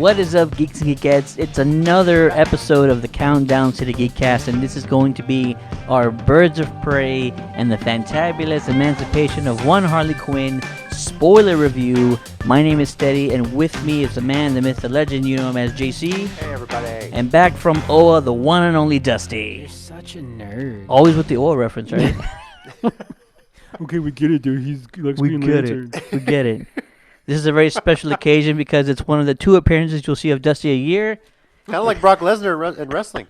What is up, Geeks and Geekettes? It's another episode of the Countdown City Geekcast, and this is going to be our Birds of Prey and the Fantabulous Emancipation of One Harley Quinn spoiler review. My name is Steady, and with me is the man, the myth, the legend. You know him as JC. Hey, everybody. And back from OA, the one and only Dusty. You're such a nerd. Always with the OA reference, right? Okay, we get it, dude. He likes We being get lantern. it. We get it. This is a very special occasion because it's one of the 2 appearances you'll see of Dusty a year. Kind of like Brock Lesnar in wrestling.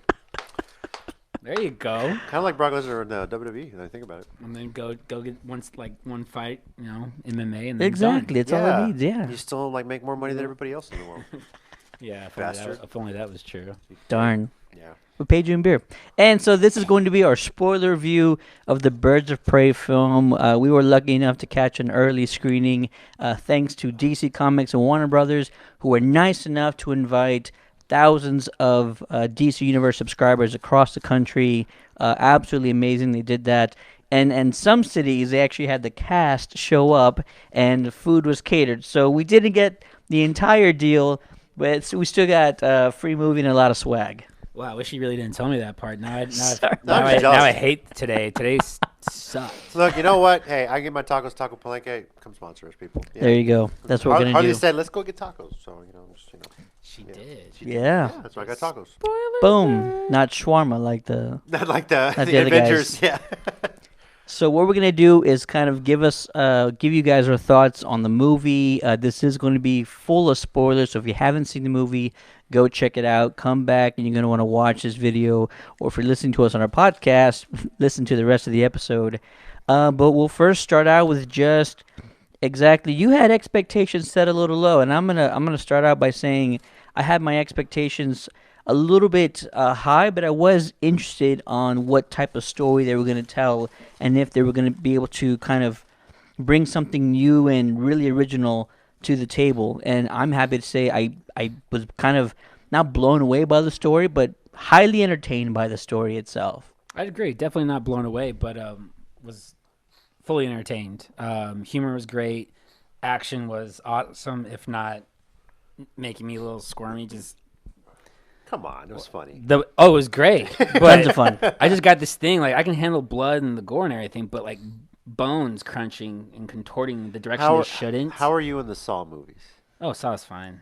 There you go. Kind of like Brock Lesnar in WWE, when I think about it. And then go get one fight, MMA, and then Exactly. done. It's all it needs, yeah. You still make more money than everybody else in the world. Yeah, Bastard. if only that was true. Darn. Yeah. We paid you in beer. And so this is going to be our spoiler review of the Birds of Prey film. We were lucky enough to catch an early screening thanks to DC Comics and Warner Brothers, who were nice enough to invite thousands of DC Universe subscribers across the country. Absolutely amazing they did that. And some cities, they actually had the cast show up and the food was catered. So we didn't get the entire deal, but we still got free movie and a lot of swag. Wow, I wish you really didn't tell me that part. Now Sorry. I hate today. Today sucks. Look, you know what? Hey, I get my tacos, Taco Palenque. Come sponsor us, people. Yeah. There you go. That's what we're going to Harley do. said, let's go get tacos. So, She did. Yeah. That's why I got tacos. Boom. Not shawarma like the... Not like the Not the other Avengers. guys. Yeah. So what we're going to do is kind of give you guys our thoughts on the movie. This is going to be full of spoilers, so if you haven't seen the movie, go check it out. Come back, and you're going to want to watch this video. Or if you're listening to us on our podcast, listen to the rest of the episode. But we'll first start out with just exactly. You had expectations set a little low, and I'm gonna start out by saying I had my expectations a little bit high, but I was interested on what type of story they were going to tell and if they were going to be able to kind of bring something new and really original to the table. And I'm happy to say I was kind of not blown away by the story, but highly entertained by the story itself. I'd agree. Definitely not blown away, but was fully entertained. Humor was great. Action was awesome, if not making me a little squirmy. Just Come on. It was funny. it was great. Tons But of fun. I just got this thing, like I can handle blood and the gore and everything, but like bones crunching and contorting the direction they shouldn't. How are you in the Saw movies? Oh, Saw's fine.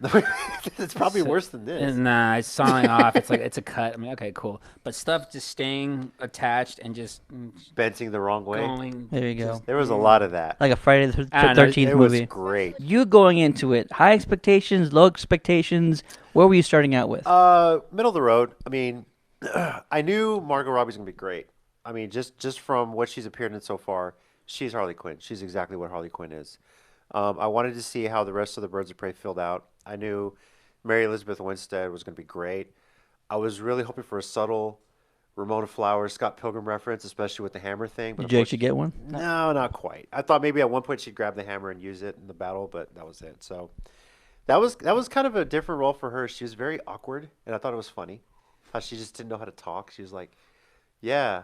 It's probably worse than this. Nah, it's sawing off. It's like it's a cut. I mean, okay, cool. But stuff just staying attached and just Bending the wrong way. going. There you go. There was a lot of that. Like a Friday the I don't know, 13th It was movie. great. You going into it, high expectations, low expectations. Where were you starting out with? Middle of the road. I mean, I knew Margot Robbie's gonna be great. I mean, just from what she's appeared in so far, she's Harley Quinn. She's exactly what Harley Quinn is. I wanted to see how the rest of the Birds of Prey filled out. I knew Mary Elizabeth Winstead was going to be great. I was really hoping for a subtle Ramona Flowers, Scott Pilgrim reference, especially with the hammer thing. But Did you actually get one? No, not quite. I thought maybe at one point she'd grab the hammer and use it in the battle, but that was it. So that was kind of a different role for her. She was very awkward, and I thought it was funny how she just didn't know how to talk. She was like, "Yeah,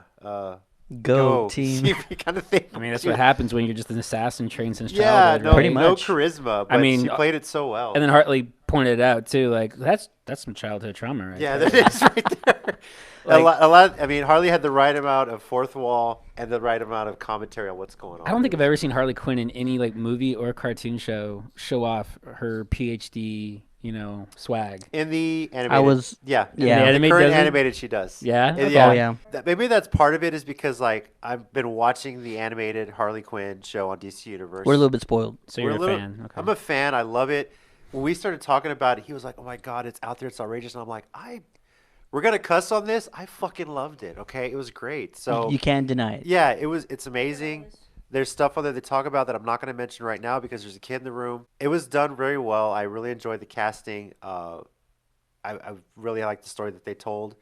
Go team. kind of thing." I mean, that's what happens when you're just an assassin trained since Yeah, childhood. no, right? Pretty no much. charisma, but I mean, she played it so well. And then Hartley pointed it out too, like that's some childhood trauma, right? Yeah, there. that is right there. Like- a lot. I mean, Harley had the right amount of fourth wall and the right amount of commentary on what's going on. I don't think I've ever seen Harley Quinn in any like movie or cartoon show off her PhD, swag. In the animated, I was- yeah, yeah. In The the animated current doesn't? animated, she does. Yeah? And Okay. Oh, yeah. Maybe that's part of it is because like I've been watching the animated Harley Quinn show on DC Universe. We're a little bit spoiled. So We're you're a little- fan. Okay. I'm a fan. I love it. When we started talking about it, he was like, "Oh my god, it's out there. It's outrageous." And I'm like, we're gonna cuss on this. I fucking loved it. Okay, it was great. So You can't deny it. yeah, it's amazing. There's stuff on there they talk about that I'm not going to mention right now because there's a kid in the room. It was done very well. I really enjoyed the casting. I really liked the story that they told.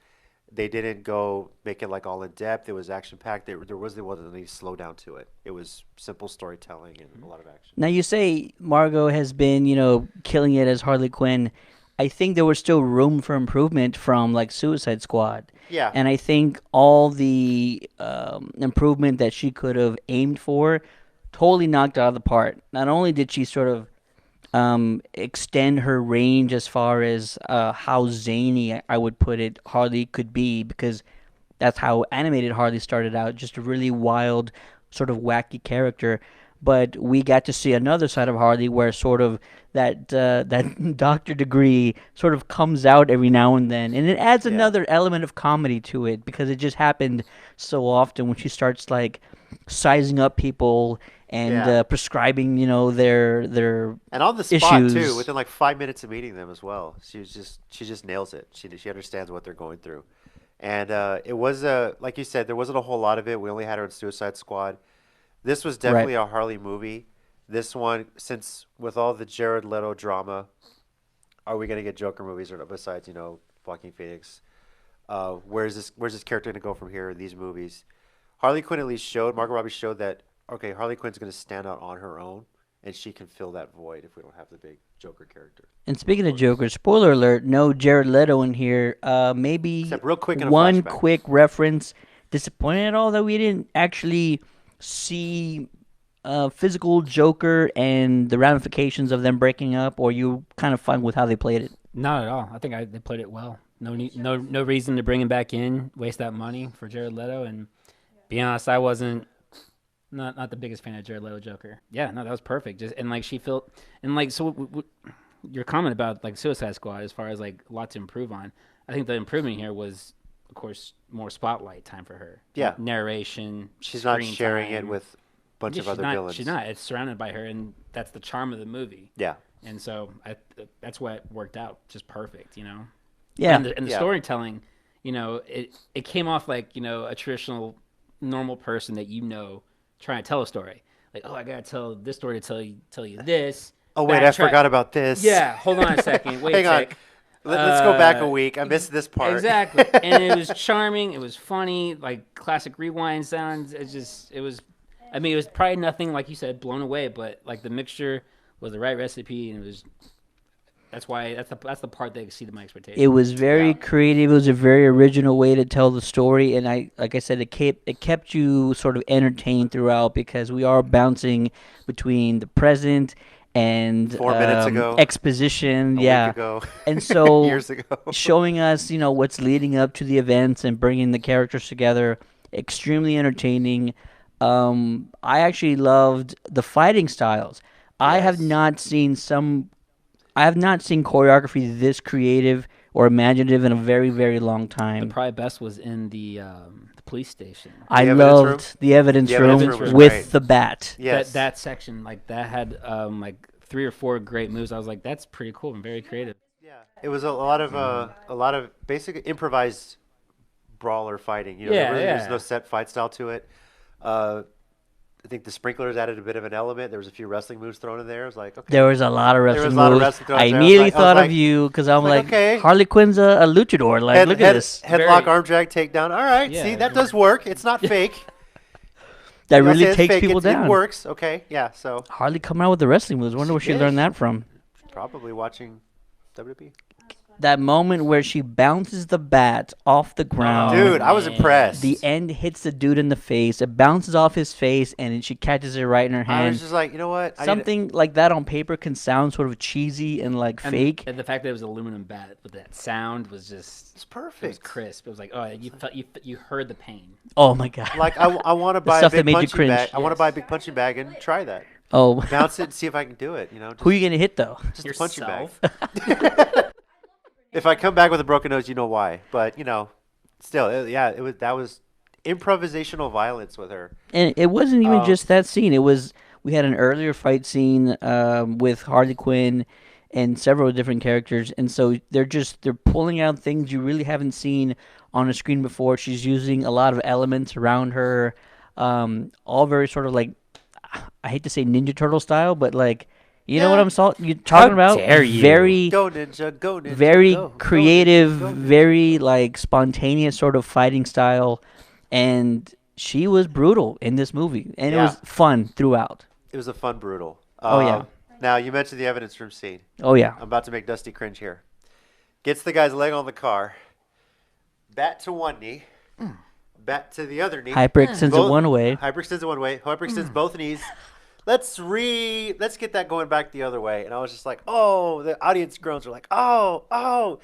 They didn't go make it like all in depth. It was action packed. There wasn't any slow down to it. It was simple storytelling and a lot of action. Now you say Margot has been, killing it as Harley Quinn. I think there was still room for improvement from like Suicide Squad. Yeah. And I think all the improvement that she could have aimed for totally knocked out of the park. Not only did she sort of extend her range as far as how zany I would put it Harley could be, because that's how animated Harley started out, just a really wild, sort of wacky character. But we got to see another side of Harley where sort of that doctor degree sort of comes out every now and then, and it adds Yeah. another element of comedy to it because it just happened so often when she starts like sizing up people and Yeah. prescribing, their And on the spot too, issues. within like 5 minutes of meeting them as well. She just nails it. She understands what they're going through, and it was like you said, there wasn't a whole lot of it. We only had her in Suicide Squad. This was Right. definitely a Harley movie. This one, since with all the Jared Leto drama, are we gonna get Joker movies or besides Joaquin Phoenix? Where's this character gonna go from here in these movies? Harley Quinn at least showed Margot Robbie showed that okay, Harley Quinn's gonna stand out on her own, and she can fill that void if we don't have the big Joker character. And speaking of Joker, spoiler alert, no Jared Leto in here. Maybe Except real quick in a one flashback. quick reference. Disappointed at all that we didn't actually see physical Joker and the ramifications of them breaking up, or you kind of fun with how they played it? Not at all. I think they played it well. No reason to bring him back in, waste that money for Jared Leto. And be honest, I wasn't not the biggest fan of Jared Leto Joker. Yeah, no, that was perfect. Just and like she felt and like so your comment about like Suicide Squad as far as like a lot to improve on. I think the improvement here was, of course, more spotlight time for her. Yeah. Narration. She's not screen sharing it time. with a bunch Yeah, of other villains. She's not. It's surrounded by her, and that's the charm of the movie. Yeah. And so that's why it worked out just perfect, Yeah. And the Yeah. storytelling, it came off like a traditional normal person that trying to tell a story. Like, oh, I gotta tell this story to tell you this. Oh wait, I forgot about this. Yeah, hold on a second. Wait, Hang on. sec. Let's go back a week. I missed this part. Exactly. And it was charming. It was funny. Like classic rewind sounds. It was. I mean, it was probably nothing like you said, blown away, but like the mixture was the right recipe, and it was. That's the part that exceeded my expectations. It was very creative. It was a very original way to tell the story, and like I said, it kept you sort of entertained throughout because we are bouncing between the present and 4 minutes ago. exposition. A Yeah, week ago. and so Years ago. showing us, what's leading up to the events and bringing the characters together. Extremely entertaining. I actually loved the fighting styles. I have Yes. not seen choreography this creative or imaginative in a very, very long time. Probably best was in the police station. I evidence room? loved the evidence The room evidence room was with great. the bat. Yes. That section, like that had like 3 or 4 great moves. I was like, that's pretty cool and very creative. Yeah. It was a lot of basic improvised brawler fighting. There's no set fight style to it. I think the sprinklers added a bit of an element. There was a few wrestling moves thrown in there. I was like, okay. There was a lot of was wrestling a lot of moves. wrestling throws I there. immediately I was thought like- of you because I'm like, like, okay. Harley Quinn's a luchador. Like, look at this. Headlock, arm drag, takedown. All right. Yeah, See, that does work. It's not fake. That You know, really say it's takes fake, people down. It works. Okay. Yeah. So Harley coming out with the wrestling moves. Wonder where she did. learned that from. probably watching WWE. That moment where she bounces the bat off the ground. Dude, I was impressed. The end hits the dude in the face. It bounces off his face, and she catches it right in her I hand. was just like, you know what? Something like that on paper can sound sort of cheesy and like fake. And the fact that it was an aluminum bat with that sound was just It's it was perfect. crisp. It was like, oh, you heard the pain. Oh my god. Like I want to buy a stuff that big made you punching cringe. bag. I want to Yes. buy a big punching bag and try that. Oh, Bounce it and see if I can do it. Just, who are you gonna hit though? just a punching bag. Yourself. If I come back with a broken nose, you know why. But still, that was improvisational violence with her. And it wasn't even just that scene. It was we had an earlier fight scene with Harley Quinn and several different characters, and so they're pulling out things you really haven't seen on a screen before. She's using a lot of elements around her, all very sort of like, I hate to say Ninja Turtle style, but like, you know what I'm talking about? dare you. Very Go ninja, go ninja. very go, creative, go ninja, go ninja. very like spontaneous sort of fighting style, and she was brutal in this movie, and it Yeah. was fun throughout. It was a fun brutal. Oh, yeah. Now you mentioned the evidence room scene. Oh yeah, I'm about to make Dusty cringe here. Gets the guy's leg on the car. Bat to one knee. Bat to the other knee. hyperextends it Both- one way. Hyperextends it one way. Hyperextends both knees. let's get that going back the other way. And I was just like, oh, the audience groans are like, oh, oh.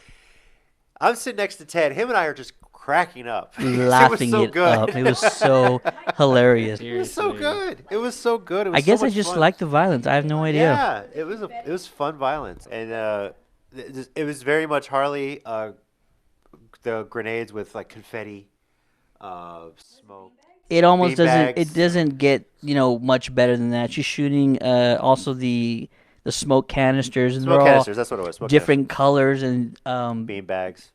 I'm sitting next to Ted. Him and I are just cracking up. It was Laughing so it good. up. It was so hilarious. It was so good. It was so good. It was I guess so I much just fun. like the violence. I have no idea. Yeah, it was fun violence, and it was very much Harley. The grenades with like confetti, smoke, It almost bean doesn't. It bags. doesn't get much better than that. She's shooting also the smoke canisters, and they're Smoke all canisters. That's what it was. Smoke different colors and canisters. Bean bags.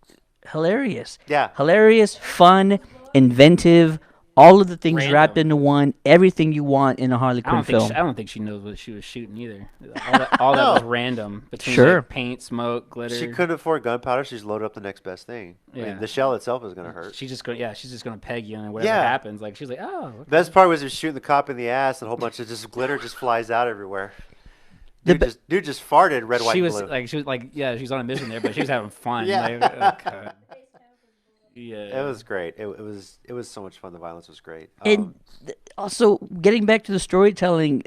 hilarious. Yeah. Hilarious, fun, inventive. All of the things wrapped Random. into one. Everything you want in a Harley Quinn film. I don't think she knows what she was shooting either. All that was No. random between Sure. like, paint, smoke, glitter. She couldn't afford gunpowder. She's loaded up the next best thing. I mean, Yeah. the shell itself is gonna hurt. She's just gonna peg you, and whatever Yeah. happens, like she's like, oh, okay. Best part was he was shooting the cop in the ass, and a whole bunch of just glitter just flies out everywhere. The Dude just farted red, white, she and was blue. like, she was on a mission there, but she was having fun. Yeah. Like, okay. Yeah. It was great. It was so much fun. The violence was great. And also, getting back to the storytelling,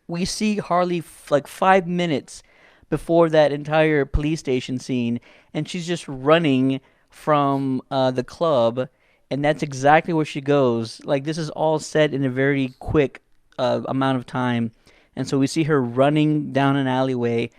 we see Harley like 5 minutes before that entire police station scene, and she's just running from the club, and that's exactly where she goes. Like, this is all set in a very quick amount of time, and so we see her running down an alleyway.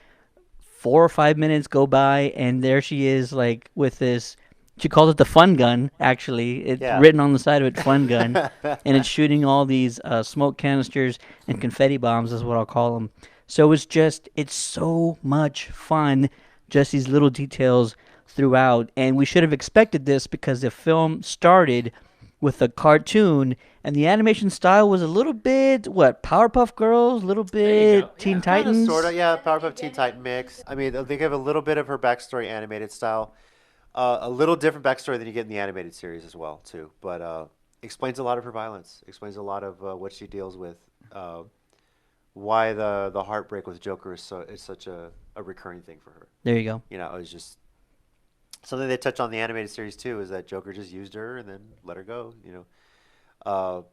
4 or 5 minutes go by, and there she is, like, with this. She calls it the fun gun, actually. It's Yeah. written on the side of it, fun gun. And it's shooting all these smoke canisters and confetti bombs, is what I'll call them. So it's so much fun, just these little details throughout. And we should have expected this because the film started with a cartoon, and the animation style was a little bit, Powerpuff Girls, a little you bit go. Teen Yeah. Titans? Sort of, yeah. Powerpuff Teen Titan mix. I mean, they give a little bit of her backstory animated style. A little different backstory than you get in the animated series as well, too. But explains a lot of her violence. Explains a lot of what she deals with. Why the heartbreak with Joker is such a recurring thing for her. There you go. You know, it was just something they touch on the animated series too. Is that Joker just used her and then let her go? You know,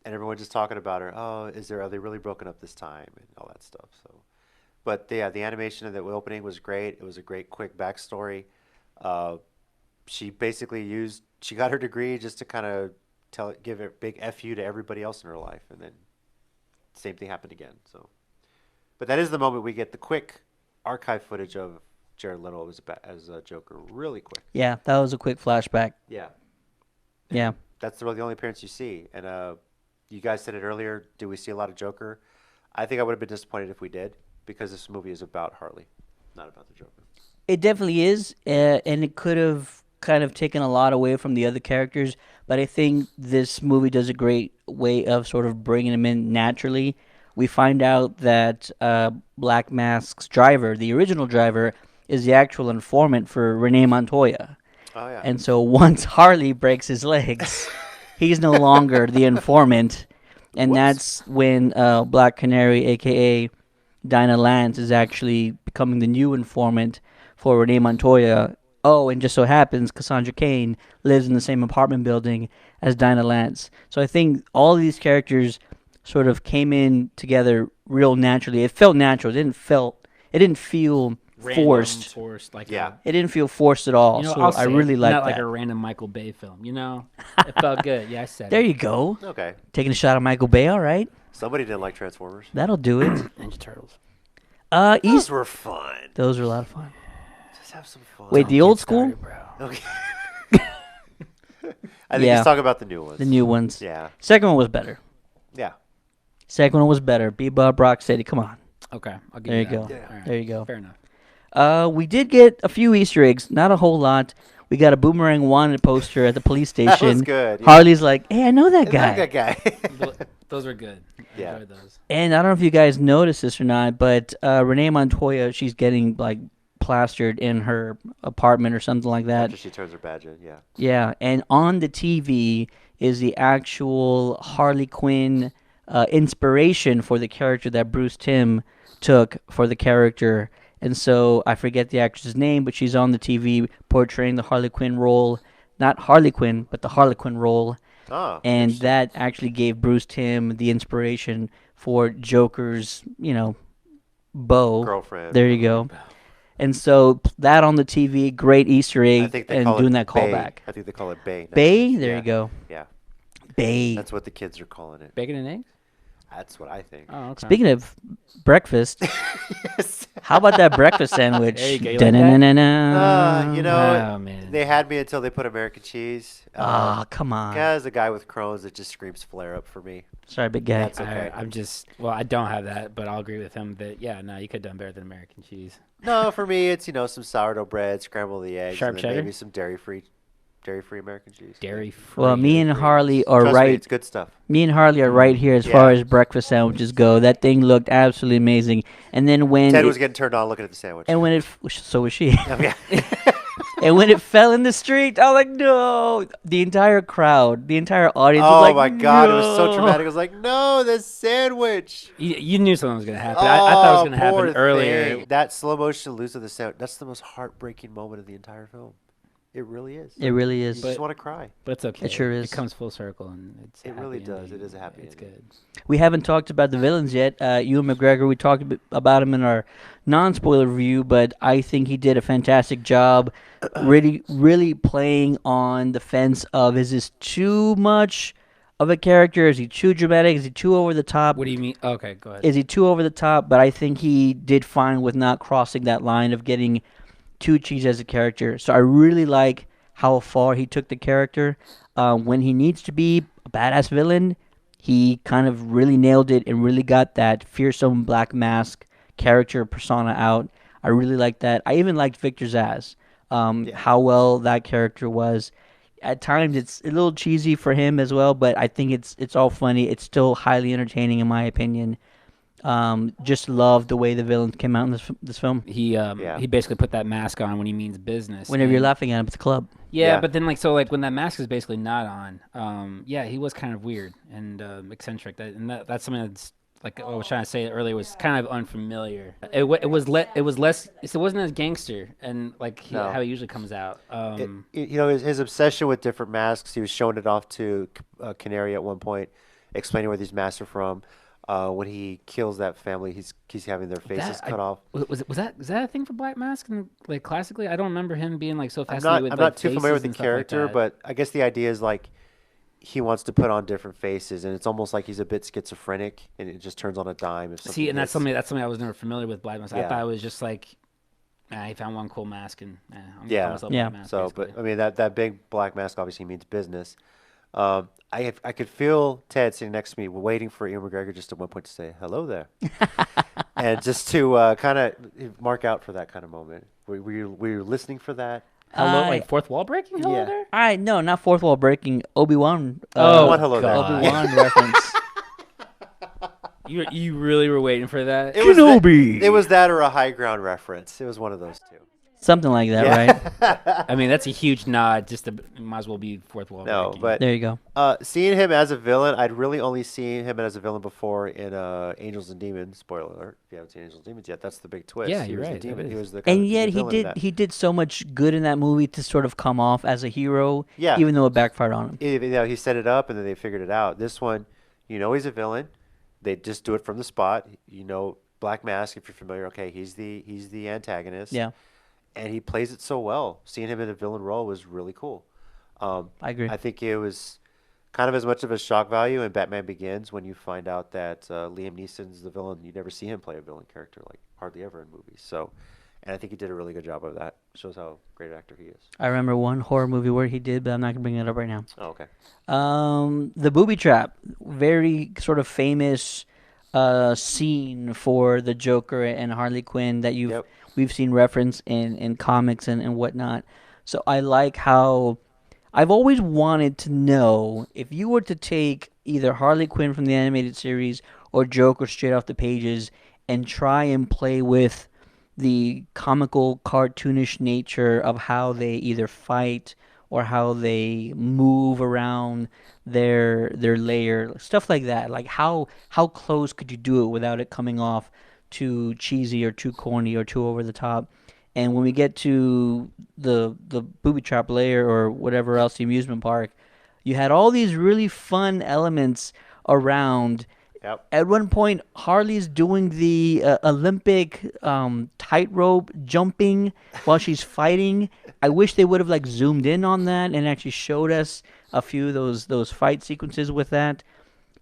and everyone just talking about her. Oh, are they really broken up this time and all that stuff? So, but yeah, the animation of the opening was great. It was a great quick backstory. She basically she got her degree just to kind of give a big FU to everybody else in her life, and then same thing happened again. So, but that is the moment we get the quick archive footage of Jared Leto as a Joker, really quick. Yeah, that was a quick flashback. Yeah, Yeah. that's the only appearance you see. And you guys said it earlier. Do we see a lot of Joker? I think I would have been disappointed if we did, because this movie is about Harley, not about the Joker. It definitely is, and it could have kind of taken a lot away from the other characters, but I think this movie does a great way of sort of bringing them in naturally. We find out that Black Mask's driver, the original driver, is the actual informant for Renee Montoya. Oh yeah. And so once Harley breaks his legs, he's no longer the informant, and Whoops. that's when Black Canary, a.k.a. Dinah Lance, is actually becoming the new informant for Renee Montoya. Oh, and just so happens Cassandra Cain lives in the same apartment building as Dinah Lance. So I think all of these characters sort of came in together real naturally. It felt natural. It didn't feel Random, forced. like Yeah. It didn't feel forced at all. You know, so I'll I say really it, liked not that. like a random Michael Bay film. You know, it felt good. Yeah, I said There it. you go. Okay. Taking a shot at Michael Bay, all right. Somebody didn't like Transformers. That'll do it. Ninja Turtles. Those East. were fun. Those were a lot of fun. Just have some fun. Wait, the old school? Started, bro. Okay. I think Yeah. he's talking about the new ones. The new ones. Yeah. Second one was better. Yeah. Second one was better. Bebop Rocksteady. Come on. Okay, I'll give There you you that go. one. Yeah. All right. There you go. Fair enough. We did get a few Easter eggs. Not a whole lot. We got a Boomerang Wanted poster at the police station. That was good. Yeah. Harley's like, hey, I know that guy. That guy. Those were good. I Yeah. enjoyed those. And I don't know if you guys noticed this or not, but Renee Montoya, she's getting like plastered in her apartment or something like that. After she turns her badge in, yeah. Yeah, and on the TV is the actual Harley Quinn inspiration for the character that Bruce Timm took for the character. And so I forget the actress's name, but she's on the TV portraying the Harley Quinn role. Not Harley Quinn, but the Harley Quinn role. Oh, and interesting. that actually gave Bruce Timm the inspiration for Joker's, bow. Girlfriend. There you go. And so that on the TV, great Easter I egg, think they and call doing that it Bay. callback. I think they call it Bay Bay, nowadays. there you Yeah, go. yeah. Bay. That's what the kids are calling it. Bacon and eggs. That's what I think. Oh, okay. Speaking of breakfast, Yes. how about that breakfast There sandwich? you go. You like that? You know, Oh man. they had me until they put American cheese. Come on. As a guy with Crohn's, it just screams flare up for me. Sorry, big guy. That's okay. I'm just I don't have that, but I'll agree with him that no, you could have done better than American cheese. No, for me, it's some sourdough bread, scramble the eggs, Sharp and then cheddar? maybe some dairy-free American cheese. Dairy free. Well, me and Harley are Trust me, right. it's good stuff. Me and Harley are right here as far Yeah. as breakfast sandwiches go. That thing looked absolutely amazing. And then when Ted it, was getting turned on looking at the sandwich. and when it so was she. Oh, yeah. And when it fell in the street, I was like, no. The entire crowd, the entire audience Oh was like, my God, it was so "No." traumatic. I was like, no, the sandwich. You knew something was gonna happen. I thought it was gonna poor happen earlier. thing. That slow motion lose of the sandwich, that's the most heartbreaking moment of the entire film. It really is. It really You is. just want to cry. But it's okay. It sure is. It comes full circle, and it's. A It really happy does. ending. It is a happy It's ending. good. We haven't talked about the villains yet. Ewan McGregor, we talked about him in our non-spoiler review, but I think he did a fantastic job really, really playing on the fence of, is this too much of a character? Is he too dramatic? Is he too over the top? What do you mean? Okay, go ahead. Is he too over the top? But I think he did fine with not crossing that line of getting too cheesy as a character. So I really like how far he took the character. When he needs to be a badass villain, he kind of really nailed it and really got that fearsome Black Mask character persona out. I really liked that. I even liked Victor Zsasz, how well that character was. At times, it's a little cheesy for him as well, but I think it's all funny. It's still highly entertaining in my opinion. Just love the way the villains came out in this film. He basically put that mask on when he means business. Whenever you're and- laughing at him at the club. Yeah, Yeah. but then when that mask is basically not on, he was kind of weird and eccentric. That's something that's like I was trying to say earlier was kind of unfamiliar. It was less. It wasn't as gangster and like No. how he usually comes out. His obsession with different masks, he was showing it off to Canary at one point, explaining where these masks are from. When he kills that family, he's having their faces cut off. Was that a thing for Black Mask? And like classically, I don't remember him being like so fascinated with I'm like, not too familiar with the faces and stuff like character, that. but I guess the idea is like he wants to put on different faces, and it's almost like he's a bit schizophrenic, and it just turns on a dime. If See, and that's hits. something I was never familiar with Black Mask. I Yeah. thought it was just like, he found one cool mask and I'm gonna Yeah. call myself Yeah. Black Mask. So, basically. but I mean that big black mask obviously means business. I could feel Ted sitting next to me, waiting for Ian McGregor just at one point to say hello there, and just to kind of mark out for that kind of moment. Were you listening for that? Hello, I- like fourth wall breaking. Hello Yeah. there. No, not fourth wall breaking. Obi-Wan. Obi-Wan, hello there. Obi-Wan reference. You really were waiting for that. It was Kenobi. it was that or a high ground reference. It was one of those two. Something like that, right? I mean, that's a huge nod. Just to might as well be fourth wall No, breaking. but There you go. seeing him as a villain, I'd really only seen him as a villain before in Angels and Demons. Spoiler alert: if you haven't seen Angels and Demons yet, that's the big twist. Yeah, he you're was right, The that demon. He is. was the And the yet he villain in that. did so much good in that movie to sort of come off as a hero, Yeah. even though it backfired on him. He set it up and then they figured it out. This one, he's a villain. They just do it from the spot. Black Mask, if you're familiar, okay, he's the antagonist. Yeah, And he plays it so well. Seeing him in a villain role was really cool. I agree. I think it was kind of as much of a shock value in Batman Begins when you find out that Liam Neeson's the villain. You never see him play a villain character, like hardly ever in movies. So, and I think he did a really good job of that. Shows how great an actor he is. I remember one horror movie where he did, but I'm not gonna bring it up right now. Oh, okay. The booby trap, very sort of famous scene for the Joker and Harley Quinn that Yep. we've seen reference in comics and whatnot. So I like how I've always wanted to know if you were to take either Harley Quinn from the animated series or Joker straight off the pages and try and play with the comical, cartoonish nature of how they either fight or how they move around their layer, stuff like that. Like how close could you do it without it coming off too cheesy or too corny or too over the top? And when we get to the booby trap layer or whatever else, the amusement park, You had all these really fun elements around. Yep. At one point, Harley's doing the Olympic tightrope jumping while she's fighting. I wish they would have like zoomed in on that and actually showed us a few of those fight sequences with that.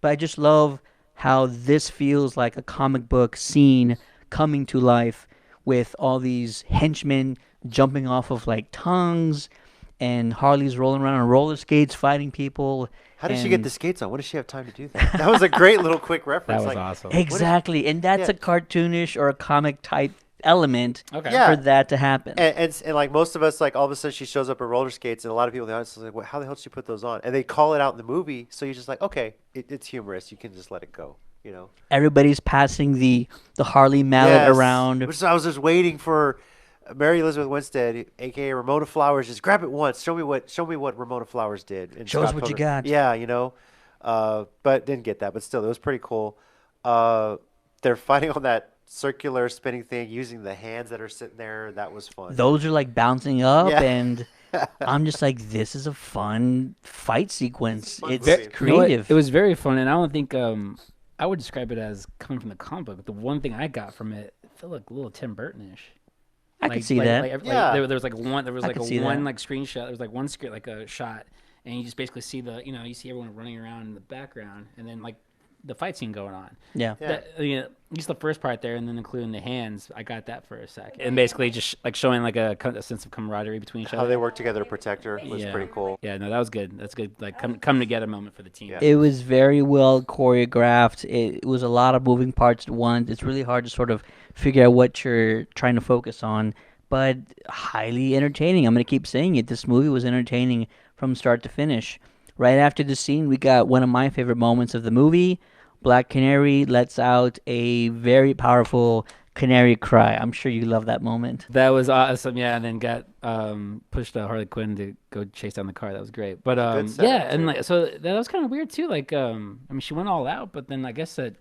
But I just love how this feels like a comic book scene coming to life with all these henchmen jumping off of like tongues, and Harley's rolling around on roller skates fighting people. How did she get the skates on? When does she have time to do that? That was a great little quick reference. That was like, awesome. Exactly, and that's Yeah. a cartoonish or a comic type element Okay. Yeah. for that to happen. And like most of us, like all of a sudden she shows up in roller skates, and a lot of people in the audience are like, well, how the hell did she put those on? And they call it out in the movie, so you're just like, okay, it's humorous. You can just let it go, you know? Everybody's passing the Harley mallet Yes. around. Which I was just waiting for Mary Elizabeth Winstead, aka Ramona Flowers, just grab it once. Show me what Ramona Flowers did. in Show us Scott what you Pilgrim. got. Yeah, you know. But didn't get that. But still, it was pretty cool. They're fighting on that circular spinning thing using the hands that are sitting there. That was fun. Those are like bouncing up, Yeah. and I'm just like, this is a fun fight sequence. fun It's movie. You know what? creative. It was very fun, and I don't think I would describe it as coming from the comic book. But the one thing I got from it felt like a little Tim Burtonish. I can see that. Yeah. There was like one. There was I like could a see one that. like screenshot. There was like one screen, like a shot, and you just basically see you see everyone running around in the background, and then like the fight scene going on. Yeah. Yeah. That, at least the first part there, and then including the hands, I got that for a sec, and basically just like showing like a sense of camaraderie between each How other. they work together to protect her was Yeah. pretty cool. Yeah, no, that was good. That's good. Like come together moment for the team. Yeah. It was very well choreographed. It was a lot of moving parts at once. It's really hard to sort of figure out what you're trying to focus on, but highly entertaining. I'm going to keep saying it. This movie was entertaining from start to finish. Right after the scene, we got one of my favorite moments of the movie. Black Canary lets out a very powerful canary cry. I'm sure you love that moment. That was awesome, yeah. And then got pushed Harley Quinn to go chase down the car. That was great. But Good setup, yeah, and too. like so that was kind of weird too. Like I mean, she went all out, but then I guess that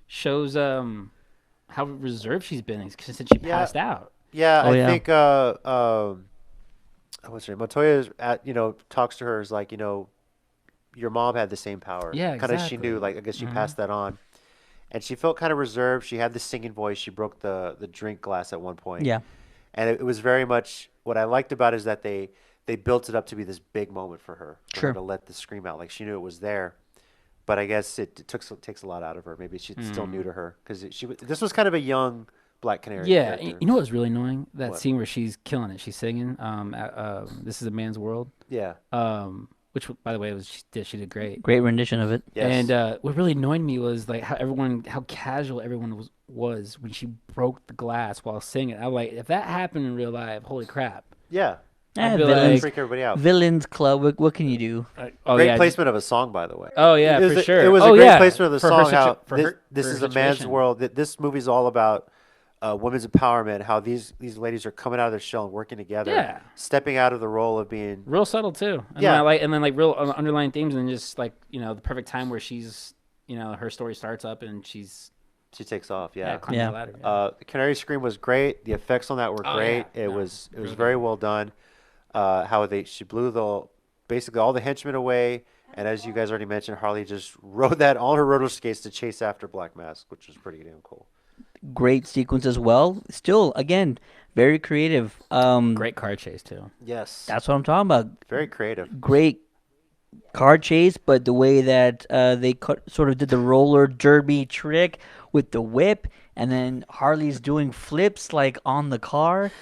shows how reserved she's been since she Yeah. passed out. Yeah, Oh, I yeah. think what's her name? Montoya talks to her is like, your mom had the same power. Yeah, Kind of she exactly. knew, like I guess she passed that on. And she felt kind of reserved. She had this singing voice. She broke the drink glass at one point. Yeah. And it was very much what I liked about it is that they built it up to be this big moment for her. For Sure. her to let the scream out. Like she knew it was there. But I guess it takes a lot out of her. Maybe she's still new to her because this was kind of a young Black Canary. Yeah, character. you know what was really annoying? That What? scene where she's killing it. She's singing. This is a man's world. Yeah. Which by the way she did great. Great rendition of it. Yes. And what really annoyed me was like how casual everyone was when she broke the glass while singing. I was like, if that happened in real life, holy crap! Yeah. I'd be Villains, Freak everybody out. Villains Club. What can you do? Oh Great yeah, placement of a song, by the way. Oh yeah, It was for a- sure. It was oh, a great yeah. placement of the For her song. How for this her is a man's situation. world. This movie's all about women's empowerment. How these ladies are coming out of their shell and working together. Yeah. Stepping out of the role of being. Real subtle too. And Yeah. then like real underlying themes, and just like the perfect time where she's her story starts up and she's She takes off. Yeah. climbing Yeah. the ladder. The Canary Scream was great. The effects on that were Oh, great. yeah. It No, was really very good. well done. How she blew basically all the henchmen away. And as you guys already mentioned, Harley just rode that on her roller skates to chase after Black Mask, which was pretty damn cool. Great sequence as well. Still, again, very creative. Great car chase too. Yes. That's what I'm talking about. Very creative. Great car chase, but the way that they sort of did the roller derby trick with the whip, and then Harley's doing flips like on the car,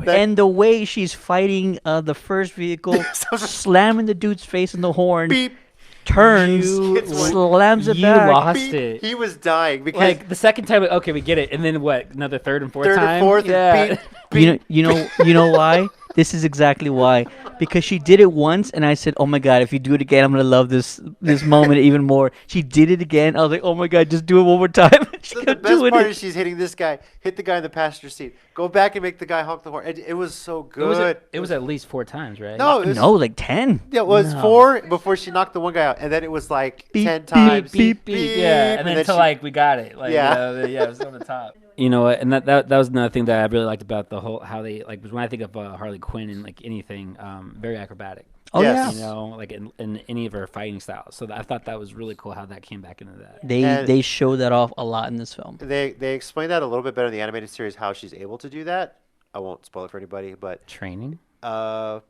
and the way she's fighting the first vehicle, slamming the dude's face in the horn, Beep. turns, You- slams it You back. lost Beep. it. He was dying because Like the second time, okay, we get it, and then what? Another third and fourth third time. and fourth, yeah. and beep, You know why? This is exactly why. Because she did it once, and I said, "Oh my god, if you do it again, I'm gonna love this moment even more." She did it again. I was like, "Oh my god, just do it one more time." She So the kept best doing part it. is she's hitting this guy, hit the guy in the passenger seat, go back and make the guy honk the horn. It was so good. It was at least 4 times, right? No, it was, No, like 10. yeah, it was No. 4 before she knocked the one guy out, and then it was like Beep, 10 beep, times. beep, Yeah, and then until she- like we got it. Like, Yeah. yeah, it was on the top. You know what? And that was another thing that I really liked about the whole how they like when I think of Harley Quinn and like anything, very acrobatic. Oh Yes. You know, like in any of her fighting styles. So I thought that was really cool how that came back into that. And they show that off a lot in this film. they explain that a little bit better in the animated series how she's able to do that. I won't spoil it for anybody, but Training, in a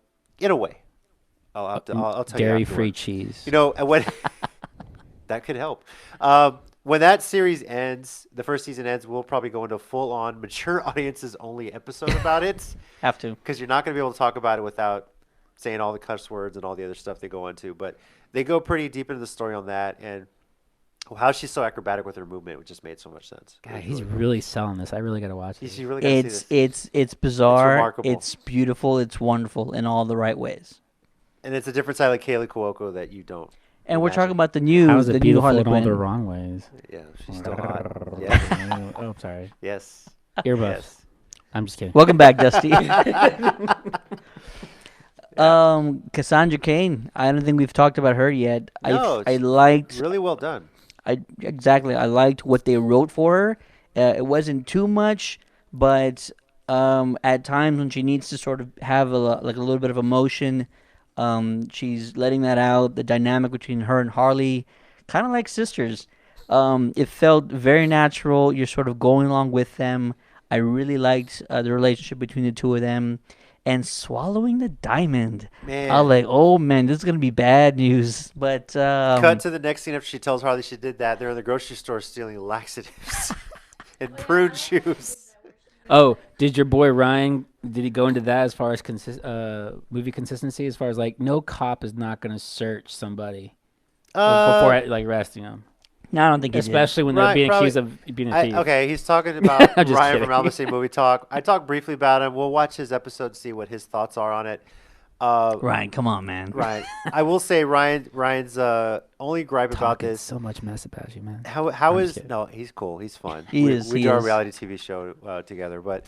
way, I'll tell you dairy-free afterward. cheese. You know, and when that could help. When that series ends, the first season ends, we'll probably go into full-on mature audiences only episode about it Have to. because you're not going to be able to talk about it without saying all the cuss words and all the other stuff they go into. But they go pretty deep into the story on that, and how she's so acrobatic with her movement, which just made so much sense. It God, was he's really cool. really selling this. I really got to watch this. You really got to see this. It's bizarre. remarkable. It's beautiful. It's wonderful in all the right ways. And it's a different side of Kaylee Cuoco that you don't. And we're imagine. talking about the How is new it beautiful Harley in all the Quinn. wrong ways? Yeah, she's still hot. Yeah. Oh, sorry. Yes. Earbuffs. Yes. I'm just kidding. Welcome back, Dusty. Cassandra Cain. I don't think we've talked about her yet. No, I it's liked. Really well done. I liked what they wrote for her. It wasn't too much, but at times when she needs to sort of have a little bit of emotion, she's letting that out. The dynamic between her and Harley, kind of like sisters. It felt very natural. You're sort of going along with them. I really liked the relationship between the two of them. And swallowing the diamond. Man. I was like, oh man, this is gonna be bad news. But Cut to the next scene after she tells Harley she did that. They're in the grocery store stealing laxatives and prune juice. Oh, did your boy Ryan? Did he go into that as far as movie consistency? As far as like, no cop is not going to search somebody before like arresting them, no, I don't think he did. especially when they're Right, being probably- accused of being a thief. Okay, he's talking about I'm just Ryan kidding. from Albany Movie Talk. I talked briefly about him. We'll watch his episode and see what his thoughts are on it. Ryan, come on, man. Ryan, I will say Ryan's only gripe about Talking this. so much mess about you, man. How I'm is just kidding. no? He's cool. He's fun. He we, is, We he do our is. reality TV show together, but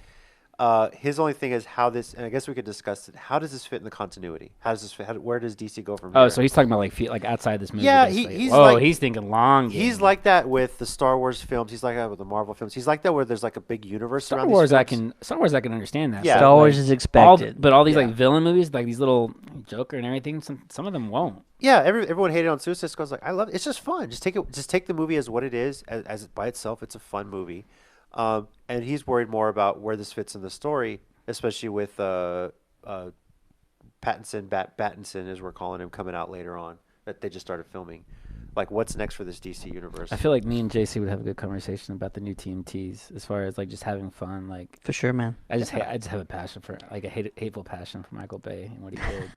his only thing is how this. And I guess we could discuss it. How does this fit in the continuity? How does this fit? Where does DC go from Oh, here? so he's talking about like outside this movie. Yeah, basically. he's oh, like- he's thinking long. He's game. like that with the Star Wars films. He's like that with the Marvel films. He's like that where there's like a big universe Star around Wars. these I films. can understand that. Yeah. but, Star Wars like, is expected. but all these Yeah. like villain movies, like these little Joker and everything, some of them won't. Yeah, everyone hated on Suicide Squad. Like, I love it. It's just fun. Just take the movie as what it is, as by itself. It's a fun movie, and he's worried more about where this fits in the story, especially with Pattinson, Battinson, as we're calling him, coming out later on. That they just started filming. Like, what's next for this DC universe? I feel like me and JC would have a good conversation about the new TMTs as far as like just having fun. Like For sure, man. I just have a passion for like a hateful passion for Michael Bay and what he did.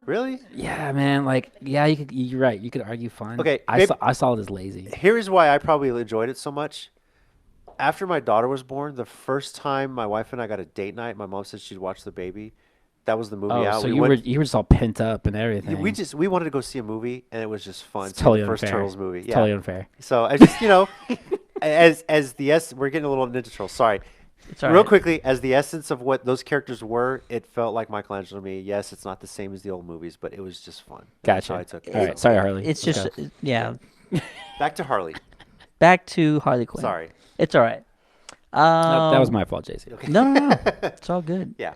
Really? Yeah, man. Like you're right. You could argue fun. Okay, I saw it as lazy. Here's why I probably enjoyed it so much. After my daughter was born, the first time my wife and I got a date night, my mom said she'd watch the baby. That was the movie Oh, out. so We you went- were just all pent up and everything. we wanted to go see a movie, and it was just fun. It's seeing totally the first unfair. Turtles movie. It's Yeah. totally unfair. So I just as the we're getting a little Ninja Turtle. Sorry. It's all Real right. quickly, as the essence of what those characters were, it felt like Michelangelo to me. Yes, it's not the same as the old movies, but it was just fun. That's Gotcha. how I took it. All right. Sorry, Harley. It's Let's just go. yeah. Back to Harley. Back to Harley Quinn. Sorry. It's all right. That was my fault, JC. Okay. No. It's all good. Yeah.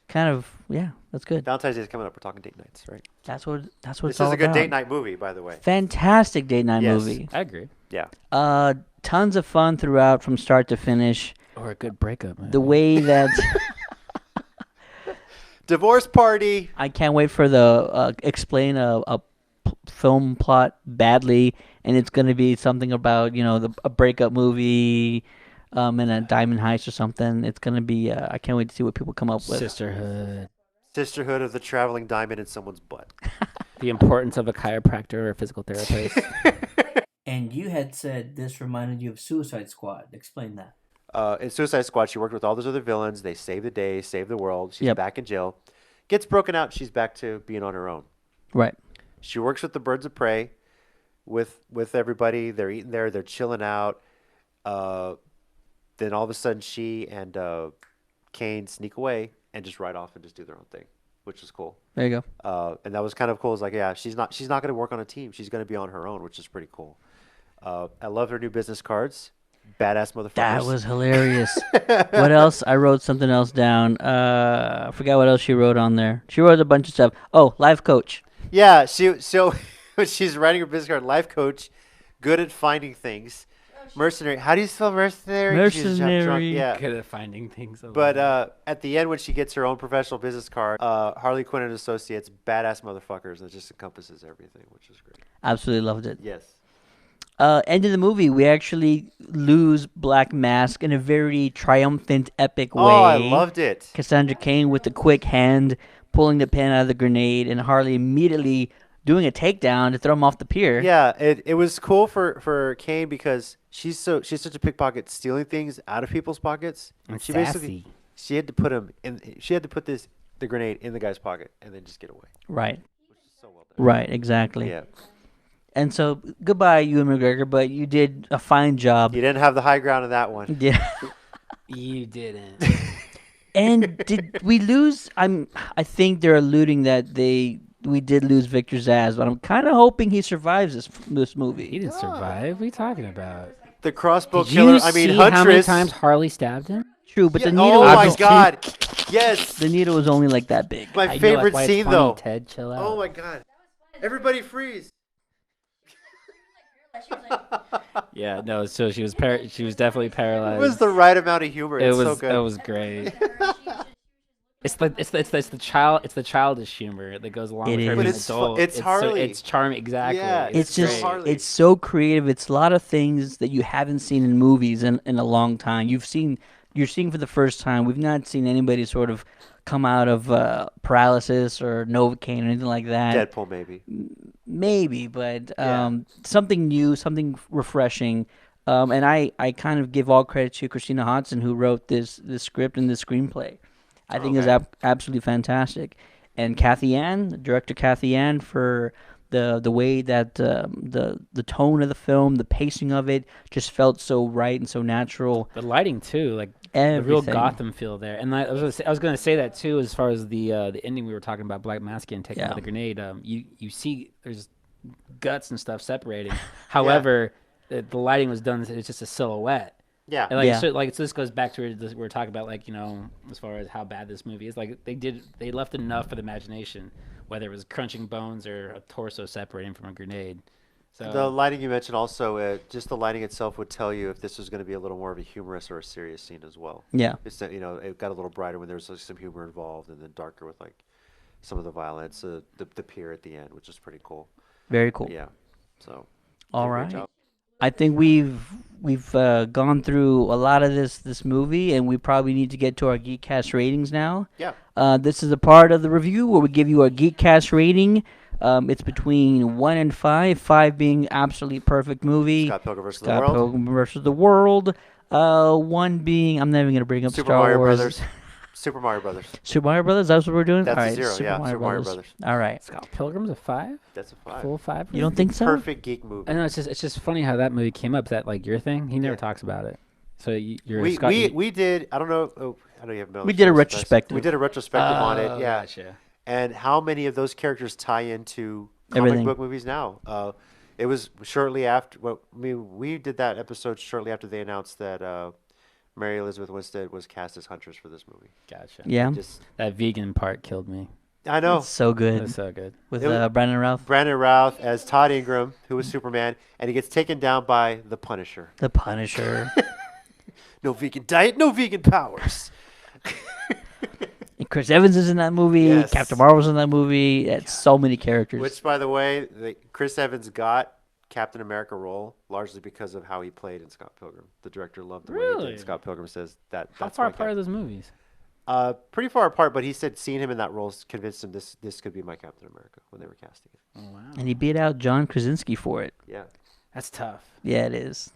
Kind of. Yeah. That's good. Valentine's Day is coming up. We're talking date nights, right? That's what This it's is all a good about. date night movie, by the way. Fantastic date night Yes. movie. I agree. Yeah. Tons of fun throughout from start to finish. Or a good breakup. Man. The way that Divorce party. I can't wait for the explain a film plot badly, and it's going to be something about a breakup movie, and a diamond heist or something. It's going to be. I can't wait to see what people come up with. Sisterhood. Sisterhood of the traveling diamond in someone's butt. The importance of a chiropractor or a physical therapist. And you had said this reminded you of Suicide Squad. Explain that. In Suicide Squad, she worked with all those other villains. They save the day, save the world. She's Yep. back in jail. Gets broken out. She's back to being on her own. Right. She works with the birds of prey, with everybody. They're eating there. They're chilling out. Then all of a sudden, she and Kane sneak away and just ride off and just do their own thing, which is cool. There you go. And that was kind of cool. It's like, yeah, she's not going to work on a team. She's going to be on her own, which is pretty cool. I love her new business cards. badass motherfuckers. That was hilarious. What else? I wrote something else down. I forgot what else she wrote on there. She wrote a bunch of stuff. Oh, life coach. Yeah, so she's writing her business card. Life coach, good at finding things. Mercenary. How do you spell mercenary? 'Cause she's drunk. Mercenary. Yeah. Good at finding things. But at the end, when she gets her own professional business card, Harley Quinn and Associates, badass motherfuckers, and it just encompasses everything, which is great. Absolutely loved it. Yes. End of the movie, we actually lose Black Mask in a very triumphant, epic way. Oh, I loved it. Cassandra Cain with the quick hand pulling the pin out of the grenade, and Harley immediately doing a takedown to throw him off the pier. Yeah, it was cool for Kane because she's such a pickpocket, stealing things out of people's pockets. And She sassy. she had to put him in. She had to put the grenade in the guy's pocket and then just get away. Right. Which is so well done. Right. Exactly. Yeah. And so, goodbye, Ewan McGregor, but you did a fine job. You didn't have the high ground in that one. Yeah. You didn't. And did we lose? I think they're alluding that we did lose Victor Zsasz, but I'm kind of hoping he survives this He movie. didn't survive. What are you talking about? The crossbow Did killer. you I mean, see Huntress. how many times Harley stabbed him? True, but Yeah, the needle. oh my was God! Yes. The needle was only like that big. My I know, favorite that's why it's scene funny, though. Ted, chill out. Oh my God! Everybody freeze. Yeah, no. So she was she was definitely It paralyzed. was the right amount of humor. It It's was so good. it was great. It's the childish humor that goes along It with her is. being But it's adult. it's Harley. it's charming, exactly. Yeah, It's so just Harley. it's so creative. It's a lot of things that you haven't seen in movies in a long time. You're seeing for the first time. We've not seen anybody sort of come out of paralysis or Novocaine or anything like that. Deadpool maybe. Maybe, but Yeah. something new, something refreshing. And I kind of give all credit to Christina Hodson, who wrote this script and this screenplay. I think it's Okay. absolutely fantastic. And Kathy Ann, director Kathy Ann, for the way that the tone of the film, the pacing of it, just felt so right and so natural. The lighting too, like the real Everything. Gotham feel there. And I was gonna say that too, as far as the ending we were talking about, Black Mask and taking Yeah. out the grenade. You see there's guts and stuff separating. However, the lighting was done. It's just a silhouette. Yeah. And like, Yeah. so, like, so this goes back to what we're talking about, like, as far as how bad this movie is. Like, they left enough for the imagination, whether it was crunching bones or a torso separating from a grenade. So The lighting you mentioned also, just the lighting itself would tell you if this was going to be a little more of a humorous or a serious scene as well. Yeah, It's that, it got a little brighter when there was like, some humor involved, and then darker with like some of the violence, the pier at the end, which is pretty cool. very cool. Yeah. So. All did a great right. job. I think we've gone through a lot of this movie, and we probably need to get to our Geekcast ratings now. Yeah. This is a part of the review where we give you a Geekcast rating. It's between 1 and 5, 5 being absolutely perfect movie. Scott Pilgrim versus the Scott World. Pilgrim versus the World. 1 being, I'm never going to bring up Super Star Mario Wars. Brothers. Super Mario Brothers. Super Mario Brothers, that's what we're doing? That's All a right, 0, Super yeah. Mario Super Mario Brothers. Brothers. All right. Scott Pilgrim's a 5, That's a 5. full 5. You don't think so? Perfect geek movie. I know it's just funny how that movie came up. Is that like your thing? He never Yeah. talks about it. So you're We, Scott. we did, I don't know. Oh, I know you have We did a retrospective. We did a retrospective on it, yeah. Gotcha. And how many of those characters tie into Everything. comic book movies now? It was shortly after. Well, we did that episode shortly after they announced that Mary Elizabeth Winstead was cast as Huntress for this movie. Gotcha. Yeah. Just, That vegan part killed me. I know. It's so good. That's so good. With It was- Brandon Routh. Brandon Routh as Todd Ingram, who was Superman, and he gets taken down by the Punisher. The Punisher. No vegan diet, no vegan powers. And Chris Evans is in that movie. Yes. Captain Marvel's in that movie. It's so many characters. Which, by the way, Chris Evans got Captain America role largely because of how he played in Scott Pilgrim. The director loved the way he Really? did. Scott Pilgrim says that. How That's far why apart are those movies? Pretty far apart, but he said seeing him in that role convinced him this could be my Captain America when they were casting it. Oh wow, And he beat out John Krasinski for it. Yeah. that's tough. Yeah, it is.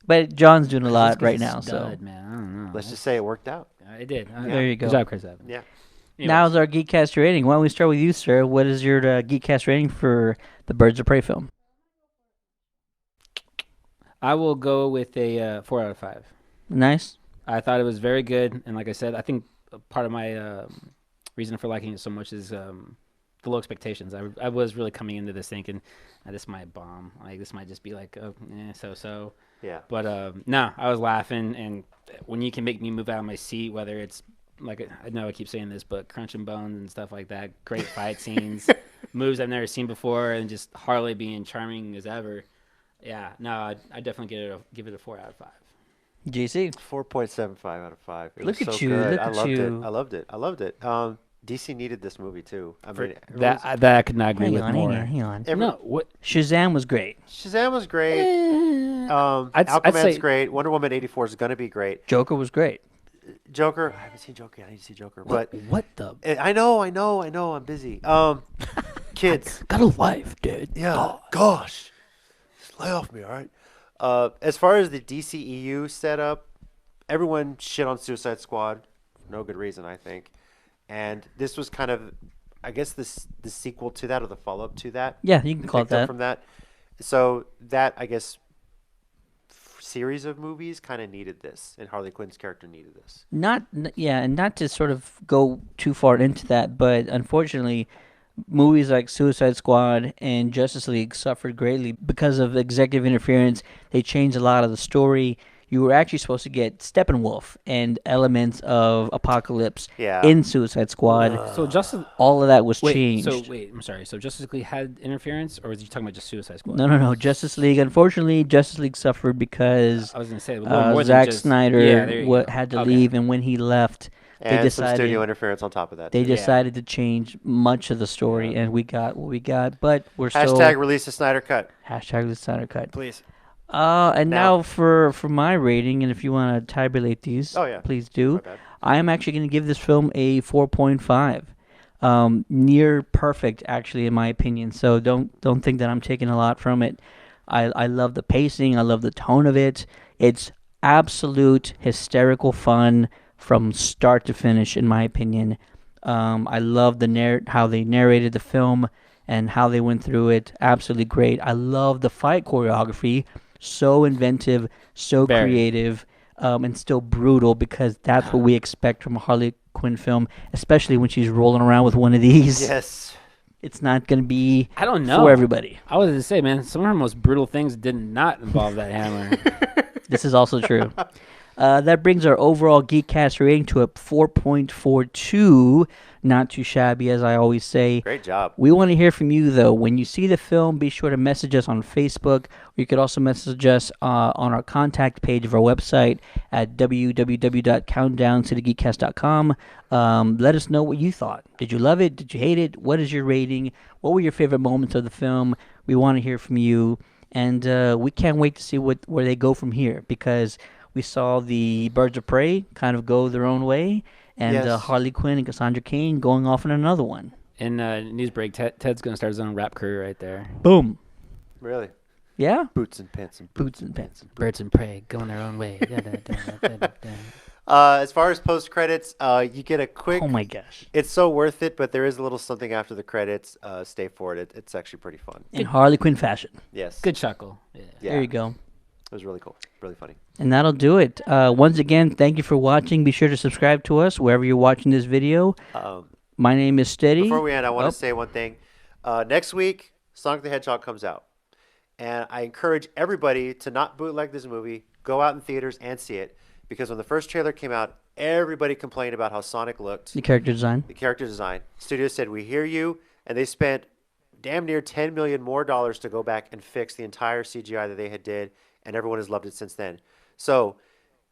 But John's doing a lot right now. Stud, So man, I don't know. Let's just say it worked out. It did. There you go. Good job, Chris Evans. Yeah. now's our Geekcast rating. Why don't we start with you, sir? What is your Geekcast rating for the Birds of Prey film? I will go with a 4 out of 5. Nice. I thought it was very good, and like I said, I think part of my reason for liking it so much is the low expectations. I was really coming into this thinking, this might bomb. Like this might just be like, so. Yeah. But no, I was laughing, and when you can make me move out of my seat, whether it's like I know I keep saying this, but crunching bones and stuff like that, great fight scenes, moves I've never seen before, and just Harley being charming as ever. Yeah, no, I definitely give it a 4 out of 5. JC. 4.75 out of 5. It Look was at so you, good. look I at loved you. it. I loved it. DC needed this movie too. I mean, That I could not agree Hang with on, more. hang on. No, what? Shazam was great. Shazam was great. I'd Aquaman's say- great. Wonder Woman 84 is going to be great. Joker was great. Joker, I haven't seen Joker yet. I need to see Joker. But What the? I know. I'm busy. Kids. Got a life, dude. Yeah. Gosh. Just lay off me, all right? As far as the DCEU setup, everyone shit on Suicide Squad. For no good reason, I think. And this was kind of, I guess, the sequel to that or the follow-up to that. Yeah, you can call it Picked up that. from that. So that, I guess, series of movies kind of needed this, and Harley Quinn's character needed this. And not to sort of go too far into that, but unfortunately, movies like Suicide Squad and Justice League suffered greatly because of executive interference. They changed a lot of the story. You were actually supposed to get Steppenwolf and elements of Apocalypse Yeah. in Suicide Squad. So Justice. All of that was Wait, changed. I'm sorry. So Justice League had interference, or was you talking about just Suicide Squad? No. Justice League. Unfortunately, Justice League suffered because I was gonna say a little more Zack than just, Snyder Yeah, there you go. had to Okay. leave, and when he left, And some decided- studio interference on top of that. they too. decided to change much of the story, and we got what we got. But we're Hashtag release the Snyder Cut, hashtag the Snyder Cut. please. And Now- now for my rating, and if you want to tabulate these, Oh, yeah. please My do. bad. I am actually going to give this film a 4.5. Near perfect, actually, in my opinion. So don't think that I'm taking a lot from it. I love the pacing. I love the tone of it. It's absolute hysterical fun from start to finish, in my opinion. I love how they narrated the film and how they went through it. Absolutely great. I love the fight choreography. So inventive, so Very. creative, and still brutal, because that's what we expect from a Harley Quinn film, especially when she's rolling around with one of these. Yes. It's not going to be I don't know. for everybody. I was gonna say, man, some of her most brutal things did not involve that hammer. This is also true. That brings our overall Geekcast rating to a 4.42. Not too shabby, as I always say. Great job. We want to hear from you, though. When you see the film, be sure to message us on Facebook. Or you could also message us on our contact page of our website at www.countdowncitygeekcast.com. Let us know what you thought. Did you love it? Did you hate it? What is your rating? What were your favorite moments of the film? We want to hear from you. And we can't wait to see where they go from here, because we saw the Birds of Prey kind of go their own way, and Yes. Harley Quinn and Cassandra Cain going off in another one. In news break, Ted's gonna start his own rap career right there. Boom. Really. Yeah? Boots and pants and Boots and pants. Birds and prey going their own way. As far as post credits, you get a quick. Oh my gosh. It's so worth it, but there is a little something after the credits. Stay for it. It's actually pretty fun. In Harley Quinn fashion. Yes. Good chuckle. Yeah. Yeah. There you go. It was really cool. Really funny. And that'll do it. Once again, thank you for watching. Be sure to subscribe to us wherever you're watching this video. My name is Steady. Before we end, I want Oh. to say one thing. Next week, Sonic the Hedgehog comes out. And I encourage everybody to not bootleg this movie. Go out in theaters and see it. Because when the first trailer came out, everybody complained about how Sonic looked. The character design. The character design. Studio said, we hear you. And they spent damn near $10 million more to go back and fix the entire CGI that they had did. And everyone has loved it since then. So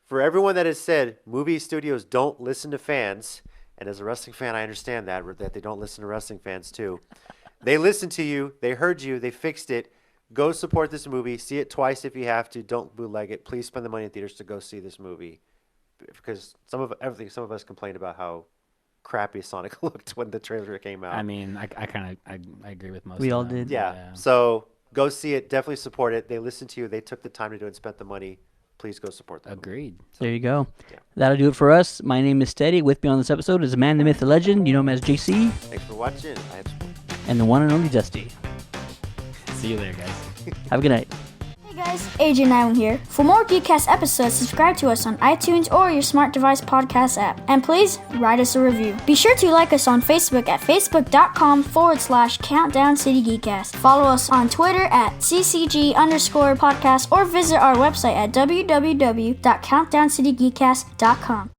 for everyone that has said movie studios don't listen to fans, and as a wrestling fan, I understand that they don't listen to wrestling fans too. They listened to you. They heard you. They fixed it. Go support this movie. See it twice if you have to. Don't bootleg it. Please spend the money in theaters to go see this movie. Because some of us complained about how crappy Sonic looked when the trailer came out. I mean, I agree with most. We of all them. did. Yeah. So go see it. Definitely support it. They listened to you. They took the time to do it and spent the money. Please go support them. Agreed. There you go. Yeah. That'll do it for us. My name is Steady. With me on this episode is the man, the myth, the legend. You know him as JC. Thanks for watching. I have And the one and only Dusty. See you later, guys. Have a good night. Hey Guys, AJ Nyland here. For more Geekcast episodes, subscribe to us on iTunes or your smart device podcast app. And please, write us a review. Be sure to like us on Facebook at facebook.com/Countdown City Geekcast. Follow us on Twitter at CCG_podcast or visit our website at www.countdowncitygeekcast.com.